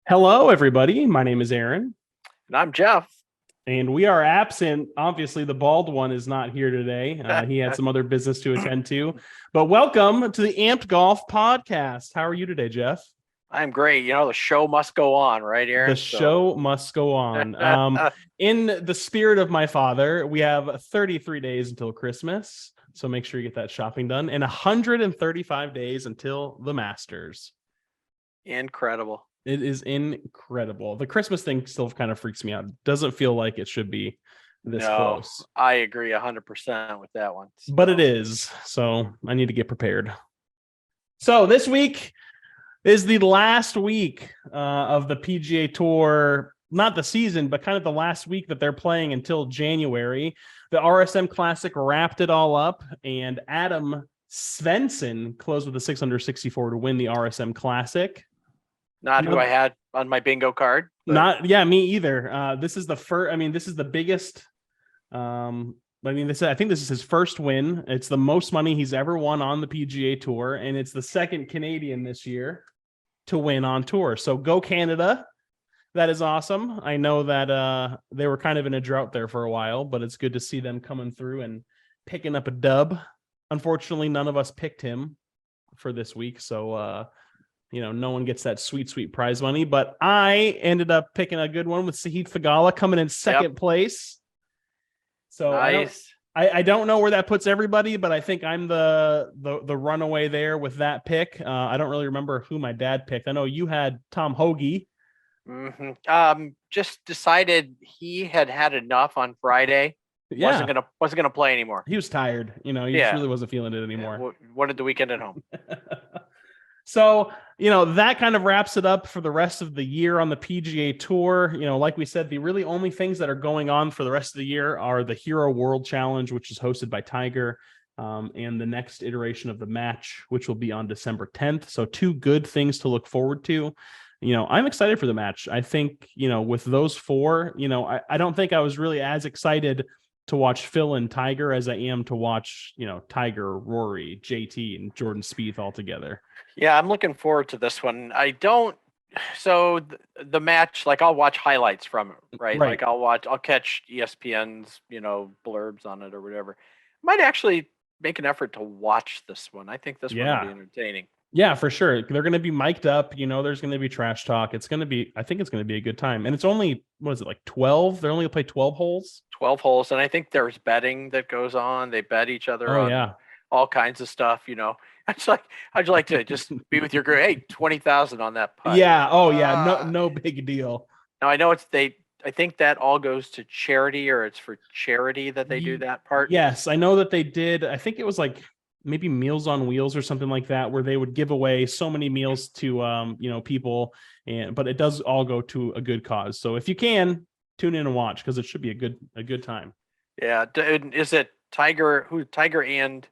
Hello, everybody. My name is Aaron, And I'm Jeff. and we are absent. Obviously, the bald one is not here today. He had some other business to attend to. But welcome to the Amped Golf Podcast. How are you today, Jeff? I'm great. The show must go on, right, The Aaron? show must go on. In the spirit of my father, we have 33 days until Christmas. So make sure you get that shopping done, and 135 days until the Masters. Incredible. It is incredible. The Christmas thing still kind of freaks me out. Doesn't feel like it should be this No, close, I agree 100% with that one. but it is. So I need to get prepared. So this week is the last week of the PGA Tour, not the season, but kind of the last week that they're playing until January. The RSM Classic wrapped it all up, and Adam Svensson closed with a 664 to win the RSM Classic. Not who I had on my bingo card. Me either. This is the first. I mean, this is the biggest. I think this is his first win. It's the most money he's ever won on the PGA Tour, and it's the second Canadian this year to win on tour. So go Canada! That is awesome. I know that they were kind of in a drought there for a while, but it's good to see them coming through and picking up a dub. Unfortunately, none of us picked him for this week, so no one gets that sweet prize money, but I ended up picking a good one with Sahith Theegala coming in second place. So nice. I don't know where that puts everybody, but I think I'm the runaway there with that pick. I don't really remember who my dad picked. I know you had Tom Hoagie. Mm-hmm. Just decided he had enough on Friday. Yeah. Wasn't gonna play anymore. He was tired. He just really wasn't feeling it anymore. Yeah. Wanted the weekend at home. So, that kind of wraps it up for the rest of the year on the PGA Tour. Like we said, the really only things that are going on for the rest of the year are the Hero World Challenge, which is hosted by Tiger, and the next iteration of the match, which will be on December 10th. So 2 good things to look forward to. I'm excited for the match. I think, with those 4, I don't think I was really as excited to watch Phil and Tiger as I am to watch, Tiger, Rory, JT, and Jordan Spieth all together. Yeah, I'm looking forward to this one. So the match, like I'll watch highlights from it, right? Like I'll catch ESPN's, blurbs on it or whatever. Might actually make an effort to watch this one. I think this one will be entertaining. Yeah, for sure. They're going to be mic'd up. There's going to be trash talk. I think it's going to be a good time. And it's only, what is it, like 12? They're only going to play 12 holes? 12 holes. And I think there's betting that goes on. They bet each other on all kinds of stuff, How'd you like to just be with your girl? Hey, 20,000 on that putt. Yeah. Oh, yeah. No big deal. Now I know I think that all goes to charity, or it's for charity that they do that part. Yes, I know that they did. I think it was like maybe Meals on Wheels or something like that, where they would give away so many meals to people, but it does all go to a good cause. So if you can, tune in and watch, because it should be a good time. Yeah. Is it Tiger and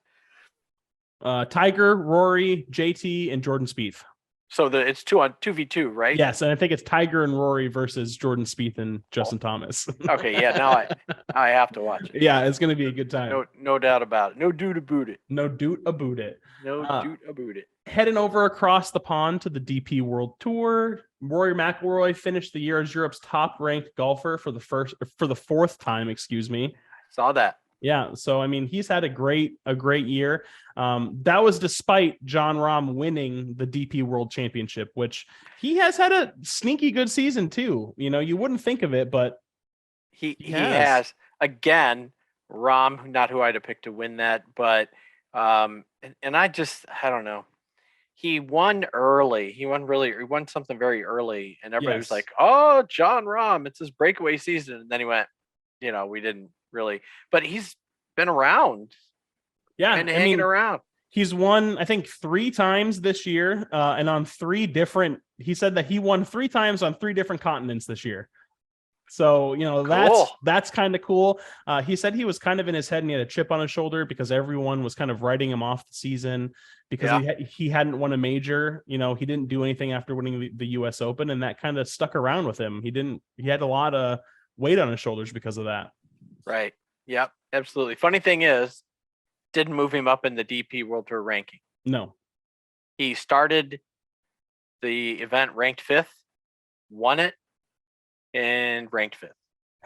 Tiger, Rory, JT, and Jordan Spieth. So it's 2v2, right? Yes, and I think it's Tiger and Rory versus Jordan Spieth and Justin Thomas. Okay, yeah. Now I have to watch it. Yeah, it's going to be a good time. No doubt about it. No doot about it. No doot about it. No doot about it. Heading over across the pond to the DP World Tour, Rory McIlroy finished the year as Europe's top-ranked golfer for the 4th time. Excuse me. Saw that. Yeah, so I mean, he's had a great year. That was despite Jon Rahm winning the DP World Championship, which he has had a sneaky good season too. You wouldn't think of it, but he has. Again, Rahm, not who I'd have picked to win that, but and I don't know. He won early. He won something very early, and everybody was like, "Oh, Jon Rahm, it's his breakaway season." And then he went, we didn't really, but he's been around. Yeah, and hanging around. He's won, I think, 3 times this year, and on 3 different. He said that he won 3 times on 3 different continents this year. So cool. that's kind of cool. He said he was kind of in his head and he had a chip on his shoulder because everyone was kind of writing him off the season because he hadn't won a major. He didn't do anything after winning the U.S. Open, and that kind of stuck around with him. He had a lot of weight on his shoulders because of that. Right. Yep. Absolutely. Funny thing is, didn't move him up in the DP World Tour ranking. No. He started the event ranked 5th, won it, and ranked 5th.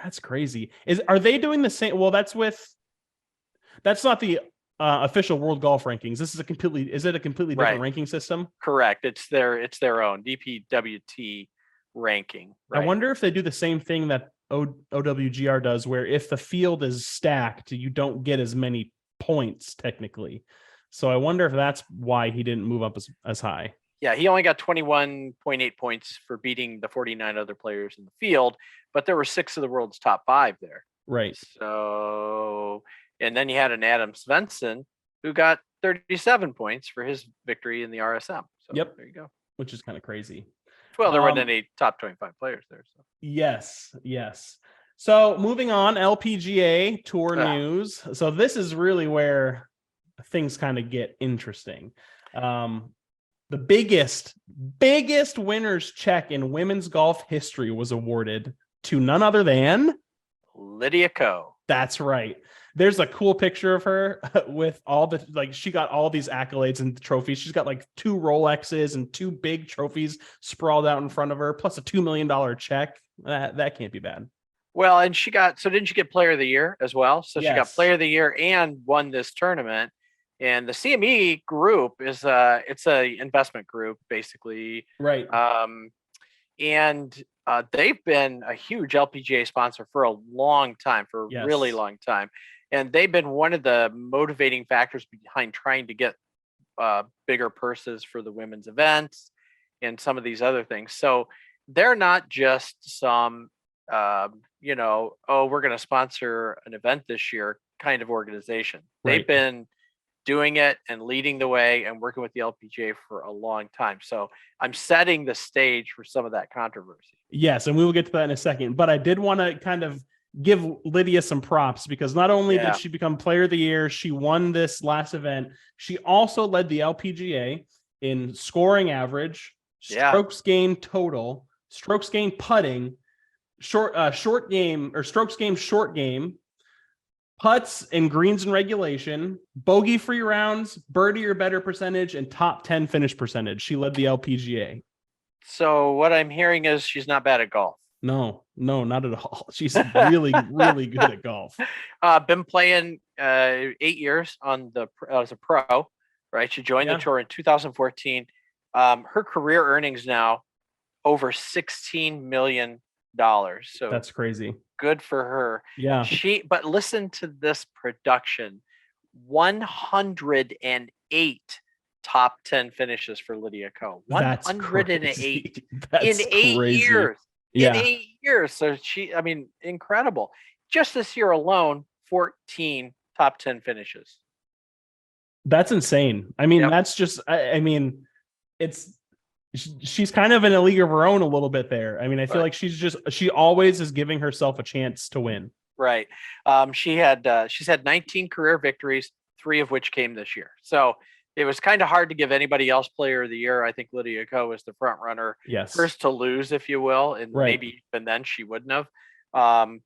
That's crazy. Are they doing the same? Well, that's not the official world golf rankings. Is it a completely different ranking system? Correct. It's their own DPWT ranking. Right? I wonder if they do the same thing that OWGR does, where if the field is stacked, you don't get as many points technically. So I wonder if that's why he didn't move up as high. Yeah, he only got 21.8 points for beating the 49 other players in the field, but there were 6 of the world's top 5 there. Right. So, and then you had an Adam Svensson who got 37 points for his victory in the RSM. So yep. There you go. Which is kind of crazy. Well, there weren't any top 25 players there. So. Yes. So moving on, LPGA Tour news. So this is really where things kind of get interesting. The biggest winner's check in women's golf history was awarded to none other than Lydia Ko. That's right. There's a cool picture of her with all the, she got all these accolades and trophies. She's got 2 Rolexes and 2 big trophies sprawled out in front of her, plus a $2 million check. That can't be bad. Well, and didn't she get Player of the Year as well? So yes. She got Player of the Year and won this tournament. And the CME group is it's a investment group basically. Right. And they've been a huge LPGA sponsor for a long time, for a really long time. And they've been one of the motivating factors behind trying to get bigger purses for the women's events and some of these other things. So they're not just some, we're going to sponsor an event this year kind of organization. Right. They've been doing it and leading the way and working with the LPGA for a long time. So I'm setting the stage for some of that controversy. Yes, and we will get to that in a second. But I did want to kind of give Lydia some props, because not only did she become Player of the Year, she won this last event, she also led the LPGA in scoring average, strokes gained total, strokes gained putting, short game, short game, putts and greens in regulation, bogey free rounds, birdie or better percentage, and top 10 finish percentage. She led the LPGA. So what I'm hearing is she's not bad at golf. No, not at all. She's really, really good at golf. Been playing 8 years as a pro, right? She joined the tour in 2014. Her career earnings now over $16 million. So that's crazy. Good for her. Yeah. But listen to this production: 108 top 10 finishes for Lydia Ko. 108 in 8 years. Yeah. In 8 years. So incredible. Just this year alone, 14 top 10 finishes. That's insane. That's just, she's kind of in a league of her own a little bit there. I feel like she always is giving herself a chance to win. Right. She's had 19 career victories, 3 of which came this year. So it was kind of hard to give anybody else Player of the Year. I think Lydia Ko was the front runner, first to lose, if you will, and maybe even then she wouldn't have.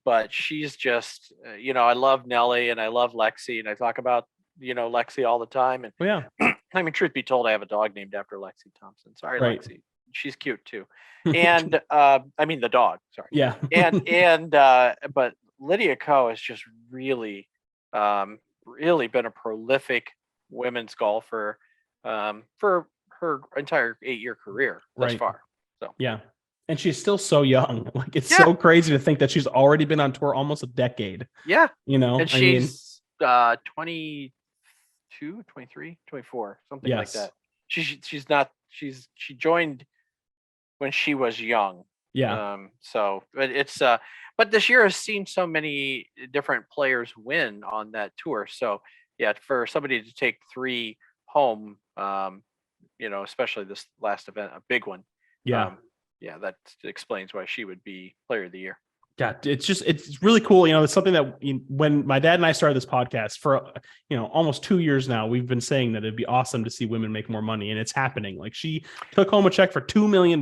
But she's just, I love Nelly and I love Lexi, and I talk about Lexi all the time. And truth be told, I have a dog named after Lexi Thompson. Sorry, Lexi. She's cute too. And the dog. Sorry. Yeah. But Lydia Ko has just really, really been a prolific women's golfer for her entire 8-year career thus far. So and she's still so young. It's so crazy to think that she's already been on tour almost a decade. Yeah. And she's 22, 23, 24, something like that. She joined when she was young. But this year has seen so many different players win on that tour. So for somebody to take 3 home, especially this last event, a big one. That explains why she would be Player of the Year. Yeah, it's really cool. It's something that when my dad and I started this podcast for, almost 2 years now, we've been saying that it'd be awesome to see women make more money, and it's happening. She took home a check for $2 million.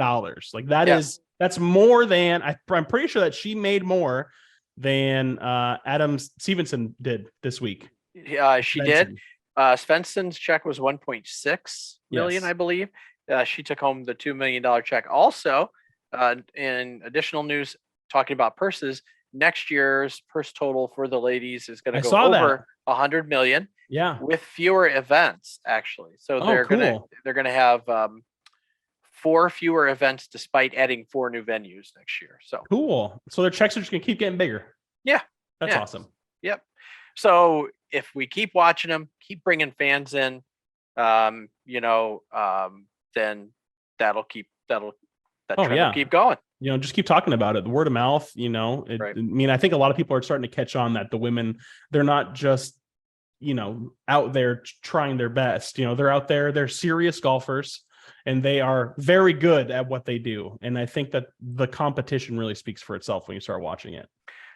That's more than, I'm pretty sure that she made more than Adam Stevenson did this week. Yeah, she did. Svensson's check was 1.6 million, I believe. She took home the $2 million check. Also, in additional news, talking about purses, next year's purse total for the ladies is going to go over 100 million. Yeah, with fewer events actually. So they're cool. gonna have 4 fewer events despite adding 4 new venues next year. So cool. So their checks are just gonna keep getting bigger. Yeah, that's awesome. Yep. So if we keep watching them, keep bringing fans in, then that'll keep going. Just keep talking about it. The word of mouth, right. I mean, I think a lot of people are starting to catch on that the women, they're not just, out there trying their best. They're out there, they're serious golfers, and they are very good at what they do. And I think that the competition really speaks for itself when you start watching it.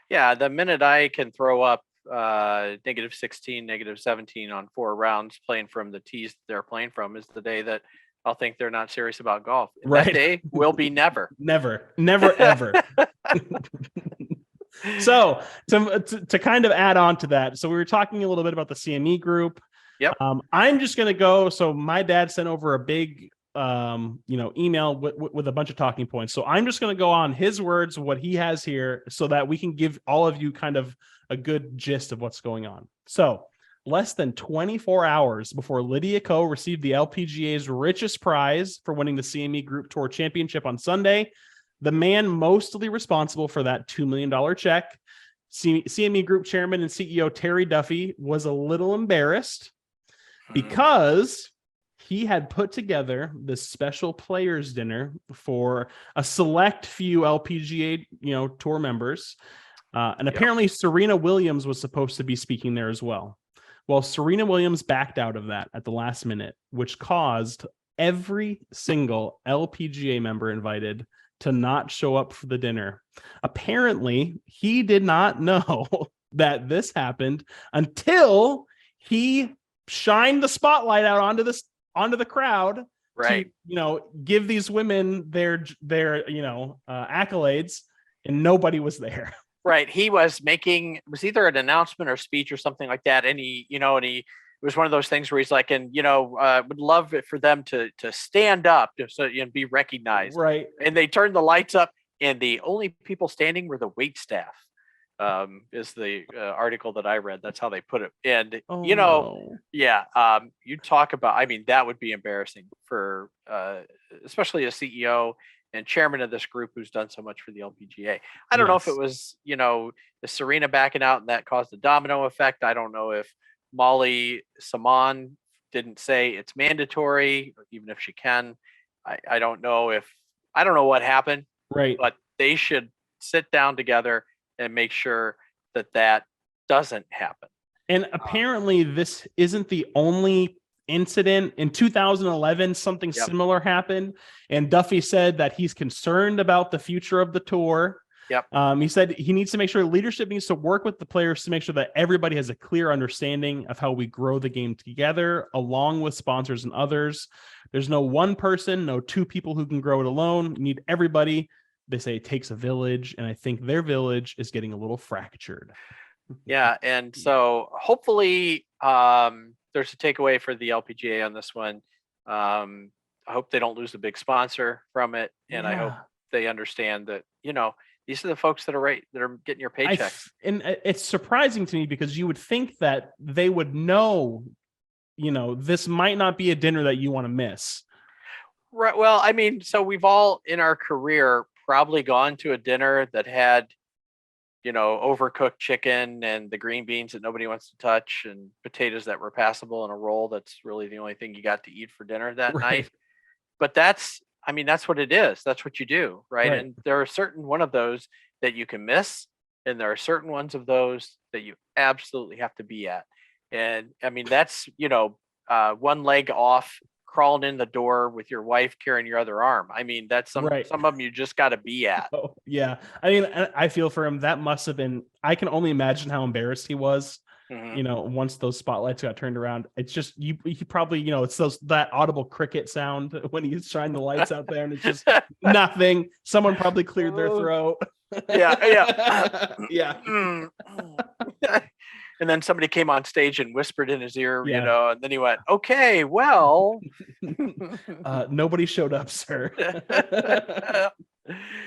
Yeah, the minute I can throw up -16, -17 on 4 rounds playing from the tees they're playing from is the day that I'll think they're not serious about golf. Right. That day will be never. never, ever. So to kind of add on to that, so we were talking a little bit about the CME group. Yep. I'm just going to go. So my dad sent over a big, email with a bunch of talking points. So I'm just going to go on his words, what he has here, so that we can give all of you kind of a good gist of what's going on. So less than 24 hours before Lydia Ko received the LPGA's richest prize for winning the CME Group Tour Championship on Sunday, the man mostly responsible for that $2 million check, CME Group Chairman and CEO Terry Duffy, was a little embarrassed because he had put together this special players dinner for a select few LPGA, tour members. And apparently Serena Williams was supposed to be speaking there as well. Well, Serena Williams backed out of that at the last minute, which caused every single LPGA member invited to not show up for the dinner. Apparently, he did not know that this happened until he shined the spotlight out onto the crowd, right? To give these women their accolades, and nobody was there. Right. He was either an announcement or speech or something like that. And it was one of those things where he's like, would love it for them to stand up and be recognized. Right. And they turned the lights up, and the only people standing were the wait staff. Is the article that I read. That's how they put it. And, you talk about, that would be embarrassing for especially a CEO and chairman of this group who's done so much for the LPGA. I don't know if it was, the Serena backing out and that caused a domino effect. I don't know if Molly Simon didn't say it's mandatory, even if she can. I don't know what happened. Right. But they should sit down together and make sure that doesn't happen. And apparently this isn't the only incident. In 2011, something similar happened, and Duffy said that he's concerned about the future of the tour. He said he needs to make sure leadership needs to work with the players to make sure that everybody has a clear understanding of how we grow the game together, along with sponsors and others. There's no one person, no 2 people who can grow it alone. You need everybody. They say it takes a village, and I think their village is getting a little fractured. Yeah, and so hopefully there's a takeaway for the LPGA on this one. I hope they don't lose a big sponsor from it, and I hope they understand that these are the folks that are getting your paychecks. And it's surprising to me because you would think that they would know, this might not be a dinner that you want to miss. Right. Well, so we've all in our career probably gone to a dinner that had, overcooked chicken and the green beans that nobody wants to touch and potatoes that were passable in a roll. That's really the only thing you got to eat for dinner that night. But that's what it is. That's what you do. Right. And there are certain one of those that you can miss. And there are certain ones of those that you absolutely have to be at. And that's, one leg off, crawling in the door with your wife carrying your other arm. That's some of them you just got to be at. Oh, yeah. I feel for him. That must have been, I can only imagine how embarrassed he was, once those spotlights got turned around. It's just, he probably, it's that audible cricket sound when he shined the lights out there, and it's just nothing. Someone probably cleared their throat. Yeah. And then somebody came on stage and whispered in his ear, and then he went, okay, well. Nobody showed up, sir.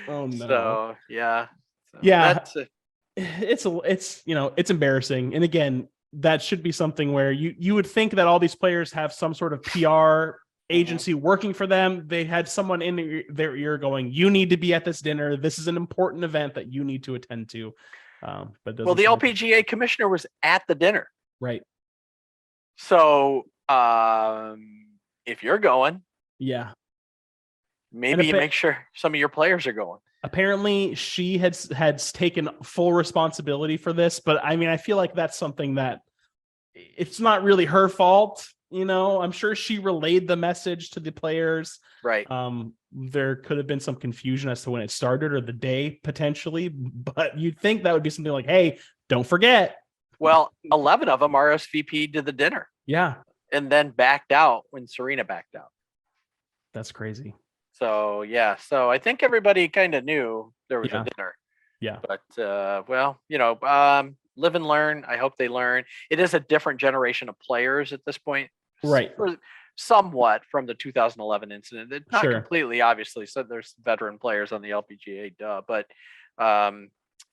Oh no. So yeah. So Yeah. that's It's embarrassing. And again, that should be something where you would think that all these players have some sort of PR agency working for them. They had someone in their ear going, "You need to be at this dinner. This is an important event that you need to attend to." But well, the LPGA commissioner was at the dinner, right. So if you're going, Yeah, maybe you make sure some of your players are going. Apparently, she had taken full responsibility for this, but I mean, I feel like that's something that it's not really her fault. I'm sure she relayed the message to the players. Right. There could have been some confusion as to when it started or the day potentially, but you'd think that would be something like, "Hey, don't forget." Well, 11 of them RSVP'd to the dinner. Yeah. And then backed out when Serena backed out. That's crazy. So, yeah. So I think everybody kind of knew there was a dinner. Yeah. But, live and learn. I hope they learn. It is a different generation of players at this point. Right. Somewhat from the 2011 incident. It's not completely, obviously. So there's veteran players on the LPGA, but,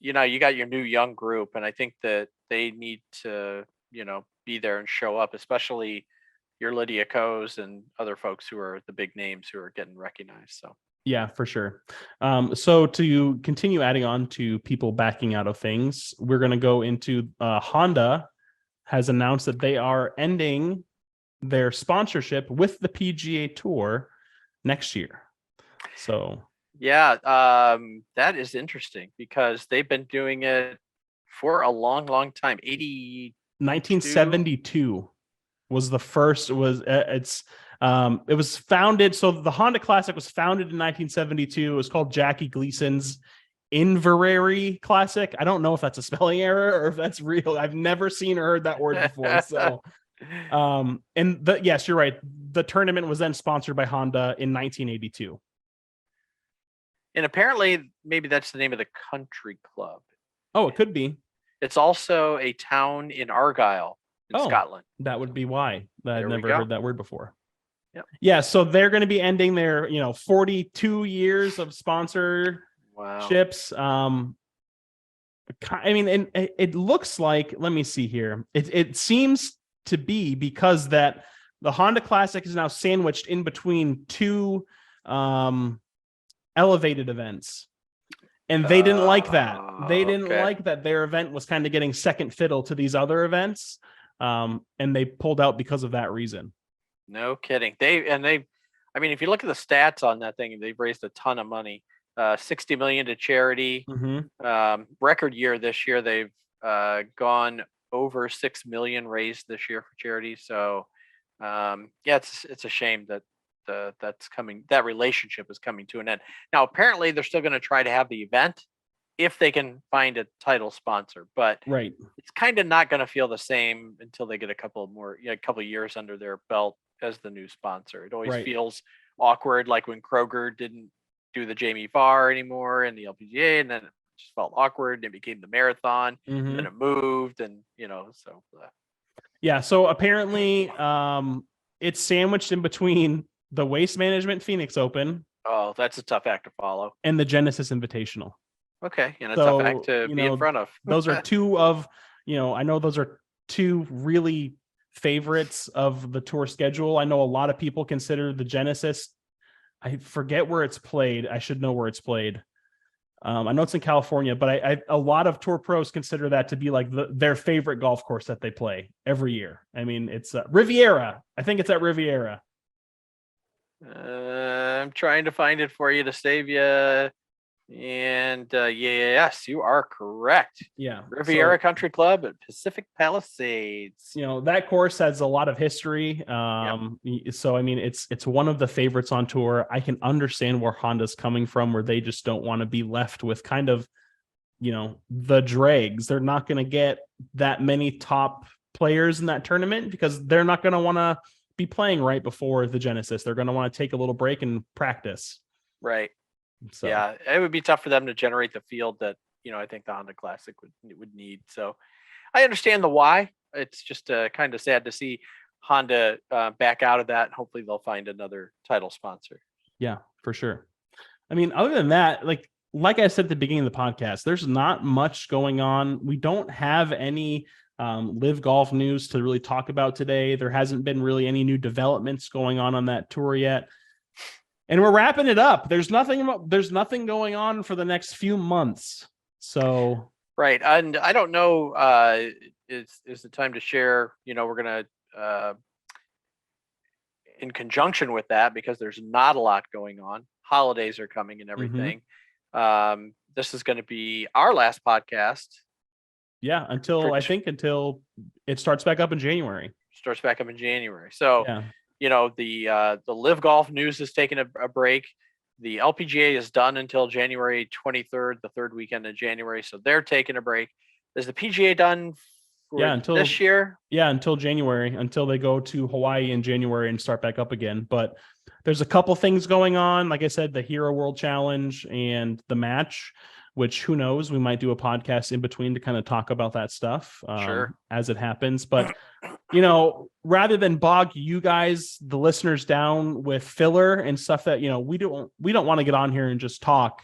you got your new young group. And I think that they need to, be there and show up, especially your Lydia Ko's and other folks who are the big names who are getting recognized. So yeah, for sure. So to continue adding on to people backing out of things, we're going to go into Honda has announced that they are ending their sponsorship with the PGA Tour next year. So yeah, that is interesting because they've been doing it for a long, long time. 1972 was the first. It was founded. So the Honda Classic was founded in 1972. It was called Jackie Gleason's Inverary Classic. I don't know if that's a spelling error or if that's real. I've never seen or heard that word before. So, yes, you're right. The tournament was then sponsored by Honda in 1982. And apparently, maybe that's the name of the country club. Oh, it could be. It's also a town in Argyll in Scotland. That would be why. I've never heard that word before. Yep. Yeah, so they're going to be ending their 42 years of sponsorships. Wow. I mean, and it looks like, let me see here. It seems to be because that the Honda Classic is now sandwiched in between two elevated events. And they didn't like that. They didn't like that their event was kind of getting second fiddle to these other events. And they pulled out because of that reason. No kidding. I mean, if you look at the stats on that thing, they've raised a ton of money. 60 million to charity. Record year this year. They've gone over 6 million raised this year for charity. So it's a shame that that relationship is coming to an end. Now apparently they're still going to try to have the event if they can find a title sponsor, but it's kind of not going to feel the same until they get a couple of years under their belt as the new sponsor. It always feels awkward, like when Kroger didn't do the Jamie Farr anymore in the LPGA, and then it just felt awkward and it became the marathon, and then it moved, and so yeah. So apparently it's sandwiched in between the Waste Management Phoenix Open. Oh, that's a tough act to follow. And the Genesis Invitational. Okay, and a tough act to be in front of. Those are two of, I know those are two really favorites of the tour schedule. I know a lot of people consider the Genesis. I forget where it's played. I should know where it's played. I know it's in California, but a lot of tour pros consider that to be like their favorite golf course that they play every year. I mean, it's Riviera. I think it's at Riviera. I'm trying to find it for you to save you. And yes, you are correct. Yeah. Riviera Country Club at Pacific Palisades. That course has a lot of history. So, I mean, it's one of the favorites on tour. I can understand where Honda's coming from, where they just don't want to be left with kind of, the dregs. They're not going to get that many top players in that tournament because they're not going to want to be playing right before the Genesis. They're going to want to take a little break and practice. Right. So. Yeah, it would be tough for them to generate the field that I think the Honda Classic would need. So I understand the why. It's just kind of sad to see Honda back out of that. Hopefully they'll find another title sponsor. Yeah, for sure. I mean, other than that, like I said at the beginning of the podcast, there's not much going on. We don't have any live golf news to really talk about today. There hasn't been really any new developments going on that tour yet. And we're wrapping it up. There's nothing going on for the next few months. So right. And I don't know, is the time to share, we're going to, in conjunction with that, because there's not a lot going on, holidays are coming and everything. This is going to be our last podcast. Yeah, until it starts back up in January. So, the live golf news is taking a break. The LPGA is done until January 23rd, the third weekend of January. So they're taking a break. Is the PGA done until this year? Yeah, until January, until they go to Hawaii in January and start back up again. But there's a couple things going on. Like I said, the Hero World Challenge and the match, which who knows, we might do a podcast in between to kind of talk about that stuff as it happens. But, rather than bog you guys, the listeners, down with filler and stuff that, we don't want to get on here and just talk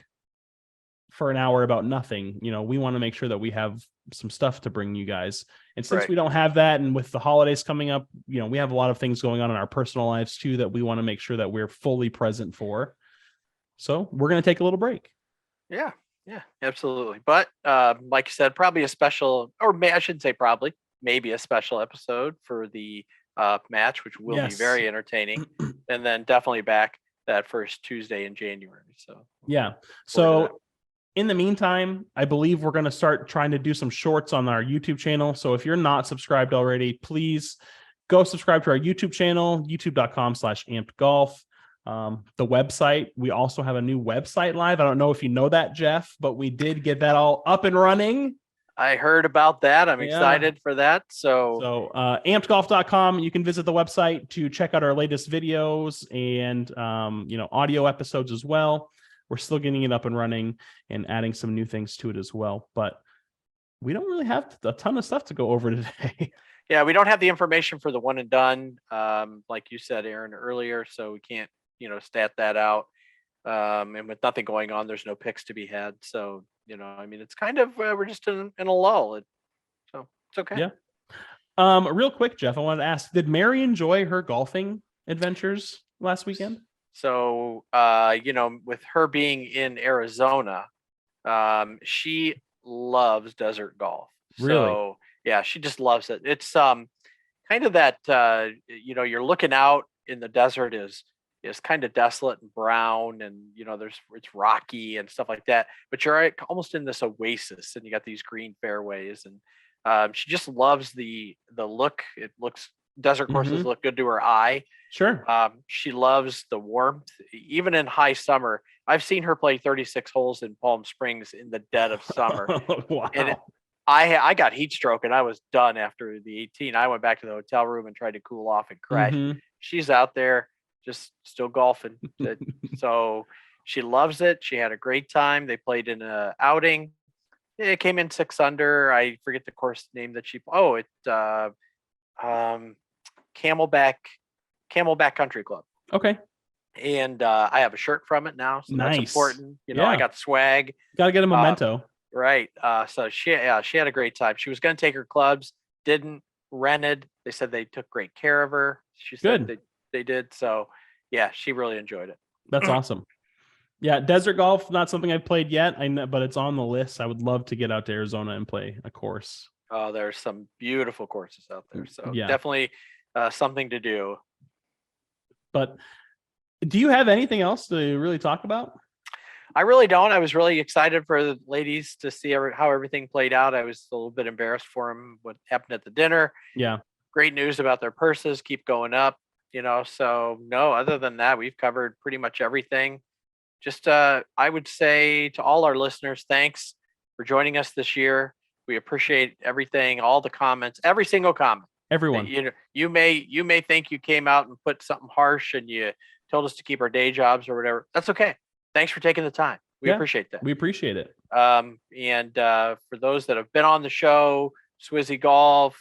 for an hour about nothing. We want to make sure that we have some stuff to bring you guys. And since we don't have that, and with the holidays coming up, we have a lot of things going on in our personal lives too, that we want to make sure that we're fully present for. So we're going to take a little break. Yeah, absolutely. But like you said, probably a special, I shouldn't say probably, maybe a special episode for the match, which will be very entertaining. And then definitely back that first Tuesday in January. So So in the meantime, I believe we're going to start trying to do some shorts on our YouTube channel. So if you're not subscribed already, please go subscribe to our YouTube channel, youtube.com/ampedgolf. The website, we also have a new website live. I don't know if you know that, Jeff, but we did get that all up and running. I heard about that. I'm excited for that. So ampedgolf.com, you can visit the website to check out our latest videos and audio episodes as well. We're still getting it up and running and adding some new things to it as well. But we don't really have a ton of stuff to go over today. Yeah, we don't have the information for the one and done, like you said, Aaron, earlier. So we can't, stat that out. And with nothing going on, there's no picks to be had. So, it's kind of, we're just in a lull. So it's okay. Yeah. Real quick, Jeff, I wanted to ask, did Mary enjoy her golfing adventures last weekend? So, with her being in Arizona, she loves desert golf. Really? So, yeah, she just loves it. It's kind of that, you're looking out in the desert is kind of desolate and brown, and it's rocky and stuff like that. But you're almost in this oasis, and you got these green fairways, and she just loves the look. Desert courses look good to her eye. Sure. She loves the warmth, even in high summer. I've seen her play 36 holes in Palm Springs in the dead of summer. Wow. And I got heat stroke, and I was done after the 18. I went back to the hotel room and tried to cool off and crash. She's out there just still golfing. So she loves it. She had a great time. They played in an outing. It came in 6 under. I forget the course name that Camelback Country Club. Okay. And I have a shirt from it now, so nice. That's important. I got swag. Got to get a memento. Right. So she had a great time. She was going to take her clubs, didn't, rented. They said they took great care of her. She said they did. So yeah, she really enjoyed it. That's awesome. Yeah, desert golf, not something I've played yet. I know, but it's on the list. I would love to get out to Arizona and play a course. Oh, there's some beautiful courses out there. So definitely something to do. But do you have anything else to really talk about? I really don't. I was really excited for the ladies to see how everything played out. I was a little bit embarrassed for them, what happened at the dinner. Yeah. Great news about their purses, keep going up, so no, other than that, we've covered pretty much everything. Just, I would say to all our listeners, thanks for joining us this year. We appreciate everything, all the comments, every single comment. Everyone. You may think you came out and put something harsh and you told us to keep our day jobs or whatever. That's okay. Thanks for taking the time. We appreciate that. We appreciate it. And for those that have been on the show, Swizzy Golf,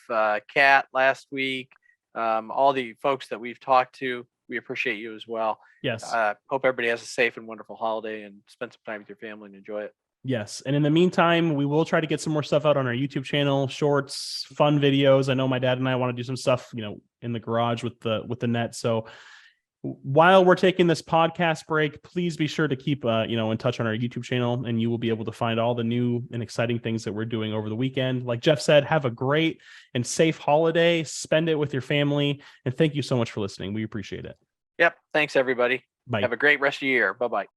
Kat last week, all the folks that we've talked to, we appreciate you as well. Yes. Hope everybody has a safe and wonderful holiday and spend some time with your family and enjoy it. Yes. And in the meantime, we will try to get some more stuff out on our YouTube channel, shorts, fun videos. I know my dad and I want to do some stuff, in the garage with the net. So while we're taking this podcast break, please be sure to keep, in touch on our YouTube channel, and you will be able to find all the new and exciting things that we're doing over the weekend. Like Jeff said, have a great and safe holiday. Spend it with your family. And thank you so much for listening. We appreciate it. Yep. Thanks, everybody. Bye. Have a great rest of your year. Bye-bye.